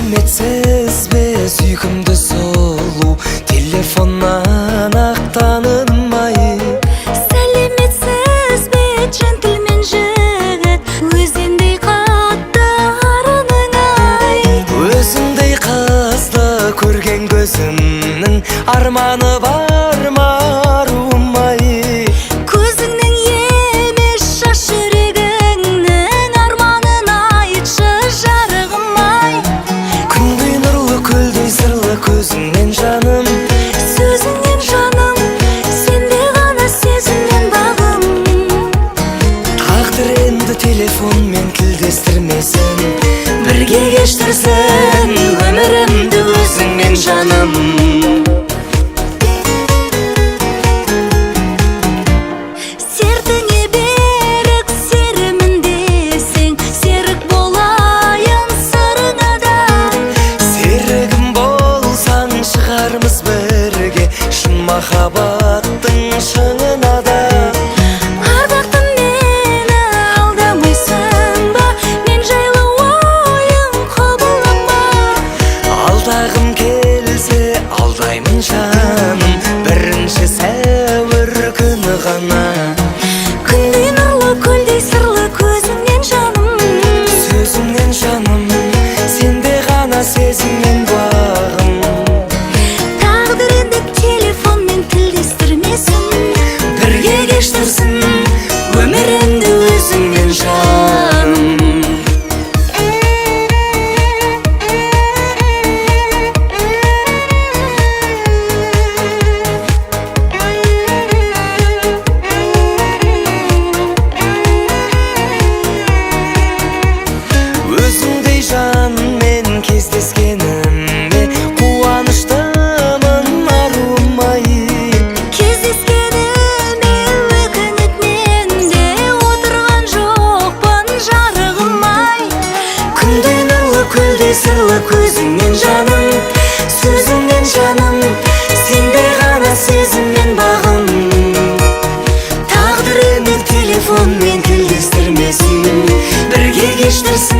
Сәлеметсіз бе сүйкімді сұлу, телефоннан ақ танылмай. Сәлеметсіз бе джентльмен жігіт, өзіңдей қатты арының ай. Өзіңдей қызды көрген көзімнің арманы бар ма аруым ай. Көзіңнің емес шаш жүрегіңнің арманын айтшы жарығым ай. Күндей нұрлы көлдей сырлы көзіңнен жаным, Сөзіңнен жаным, сенде ғана сезімнен бағым. тағдыр енді телефонмен тілдестірмесін, бірге кештірсін өмірімді өзіңмен жаным. Сертіңе берік серімін десең, серік болайын сырыңа да. Серігім болсаң шығармыз бірге, шын махаббаттың шыңына да. Ардақтым мені алдамайсың ба, мен жайлы ойың құбылама. Алдағым келсе алдаймын жаным, бірінші сәуір күні ғана. Күндей нұрлы көлдей сырлы көзіңнен жаным, Сөзіңнен жаным, сенде ғана сезіммен бағым. тағдыр енді телефонмен тілдестірмесін, Бірге кештірсін өмірімді өзіңмен жаным. Өзіңдей жанмен кездескеніме қуаныштымын аруым ай. кездескеніме өкініп мен де отырған жоқпын жарығым ай. Күндей нұрлы көлдей сырлы көзіңнен жаным, сөзіңнен жаным, сенде ғана сезіммен бағым. Тағдыр енді телефонмен тілдестірмесін, бірге кештірсін